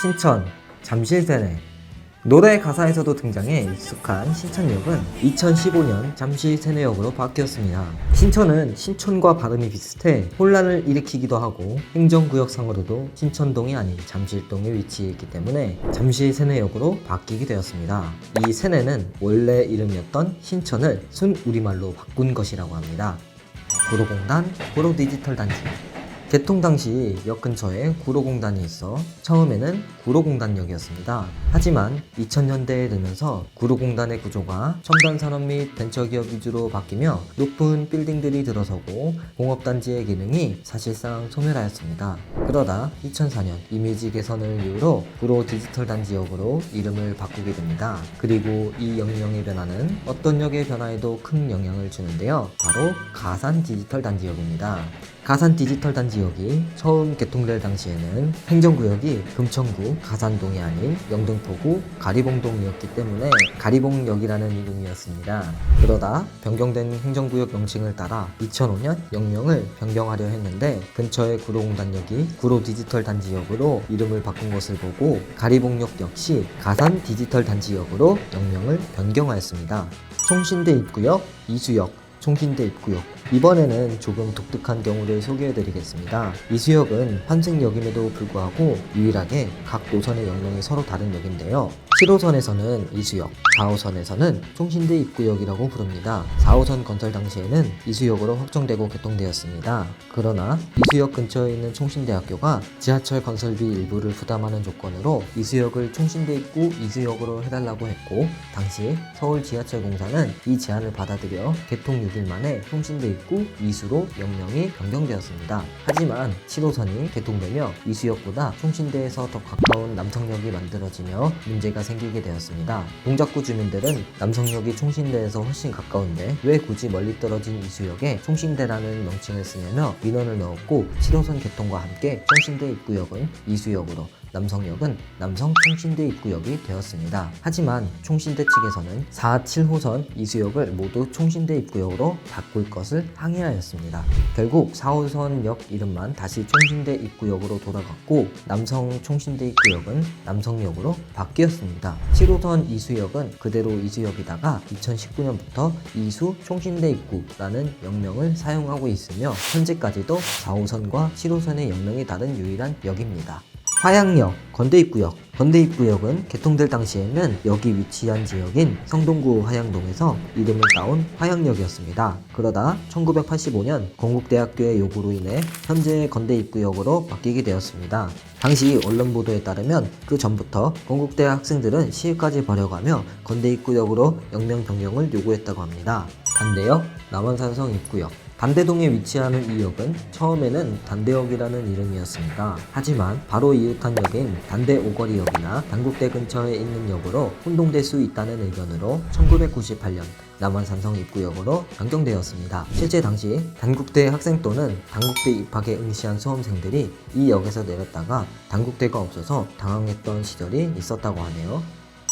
신천, 잠실세네. 노래 가사에서도 등장해 익숙한 신천역은 2015년 잠실세네역으로 바뀌었습니다. 신천은 신촌과 발음이 비슷해 혼란을 일으키기도 하고 행정구역상으로도 신천동이 아닌 잠실동에 위치해 있기 때문에 잠실세네역으로 바뀌게 되었습니다. 이 세네는 원래 이름이었던 신천을 순우리말로 바꾼 것이라고 합니다. 구로공단, 구로디지털단지. 개통 당시 역 근처에 구로공단이 있어 처음에는 구로공단역이었습니다. 하지만 2000년대에 들면서 구로공단의 구조가 첨단 산업 및 벤처기업 위주로 바뀌며 높은 빌딩들이 들어서고 공업단지의 기능이 사실상 소멸하였습니다. 그러다 2004년 이미지 개선을 이유로 구로 디지털 단지역으로 이름을 바꾸게 됩니다. 그리고 이 역명의 변화는 어떤 역의 변화에도 큰 영향을 주는데요. 바로 가산 디지털 단지역입니다. 가산 디지털 단지역이 처음 개통될 당시에는 행정구역이 금천구 가산동이 아닌 영등포구 가리봉동이었기 때문에 가리봉역이라는 이름이었습니다. 그러다 변경된 행정구역 명칭을 따라 2005년 역명을 변경하려 했는데 근처의 구로공단역이 구로 디지털 단지역으로 이름을 바꾼 것을 보고 가리봉역 역시 가산 디지털 단지역으로 역명을 변경하였습니다. 총신대 입구역, 이수역, 총신대 입구역. 이번에는 조금 독특한 경우를 소개해드리겠습니다. 이수역은 환승역임에도 불구하고 유일하게 각 노선의 역명이 서로 다른 역인데요. 7호선에서는 이수역, 4호선에서는 총신대 입구역이라고 부릅니다. 4호선 건설 당시에는 이수역으로 확정되고 개통되었습니다. 그러나 이수역 근처에 있는 총신대학교가 지하철 건설비 일부를 부담하는 조건으로 이수역을 총신대 입구 이수역으로 해달라고 했고, 당시 서울 지하철공사는 이 제안을 받아들여 개통 6일 만에 총신대 입구 이수로 역명이 변경되었습니다. 하지만 7호선이 개통되며 이수역보다 총신대에서 더 가까운 남성역이 만들어지며 문제가 생기게 되었습니다. 동작구 주민들은 남성역이 총신대에서 훨씬 가까운데 왜 굳이 멀리 떨어진 이수역에 총신대라는 명칭을 쓰냐며 민원을 넣었고, 7호선 개통과 함께 총신대 입구역은 이수역으로, 남성역은 남성 총신대 입구역이 되었습니다. 하지만 총신대 측에서는 4, 7호선 이수역을 모두 총신대 입구역으로 바꿀 것을 항의하였습니다. 결국 4호선역 이름만 다시 총신대 입구역으로 돌아갔고, 남성 총신대 입구역은 남성역으로 바뀌었습니다. 7호선 이수역은 그대로 이수역이다가 2019년부터 이수 총신대 입구라는 역명을 사용하고 있으며 현재까지도 4호선과 7호선의 역명이 다른 유일한 역입니다. 화양역, 건대입구역. 건대입구역은 개통될 당시에는 역이 위치한 지역인 성동구 화양동에서 이름을 따온 화양역이었습니다. 그러다 1985년 건국대학교의 요구로 인해 현재의 건대입구역으로 바뀌게 되었습니다. 당시 언론 보도에 따르면 그 전부터 건국대 학생들은 시위까지 벌여가며 건대입구역으로 역명 변경을 요구했다고 합니다. 단대역, 남원산성 입구역. 단대동에 위치하는 이 역은 처음에는 단대역이라는 이름이었습니다. 하지만 바로 이웃한 역인 단대 오거리역이나 단국대 근처에 있는 역으로 혼동될 수 있다는 의견으로 1998년 남원산성 입구역으로 변경되었습니다. 실제 당시 단국대 학생 또는 단국대 입학에 응시한 수험생들이 이 역에서 내렸다가 단국대가 없어서 당황했던 시절이 있었다고 하네요.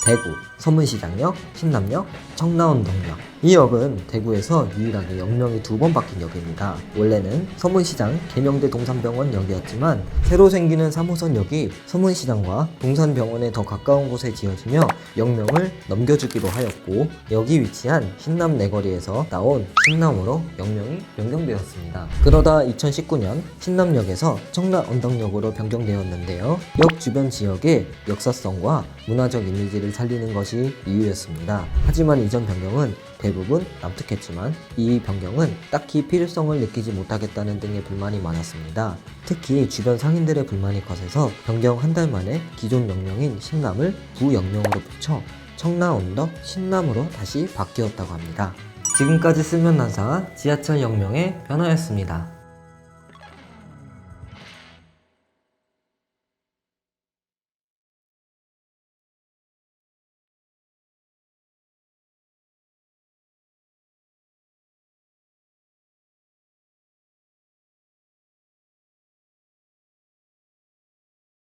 대구, 서문시장역, 신남역, 청라운동역. 이 역은 대구에서 유일하게 역명이 2번 바뀐 역입니다. 원래는 서문시장 계명대 동산병원 역이었지만 새로 생기는 3호선 역이 서문시장과 동산병원에 더 가까운 곳에 지어지며 역명을 넘겨주기로 하였고, 여기 위치한 신남 내거리에서 나온 신남으로 역명이 변경되었습니다. 그러다 2019년 신남역에서 청라언덕역으로 변경되었는데요. 역 주변 지역의 역사성과 문화적 이미지를 살리는 것이 이유였습니다. 하지만 이전 변경은 대부분 남특했지만 이 변경은 딱히 필요성을 느끼지 못하겠다는 등의 불만이 많았습니다. 특히 주변 상인들의 불만이 커져서 변경 한 달 만에 기존 역명인 신남을 부역명으로 붙여 청라언덕 신남으로 다시 바뀌었다고 합니다. 지금까지 쓰면 난사 지하철 역명의 변화였습니다.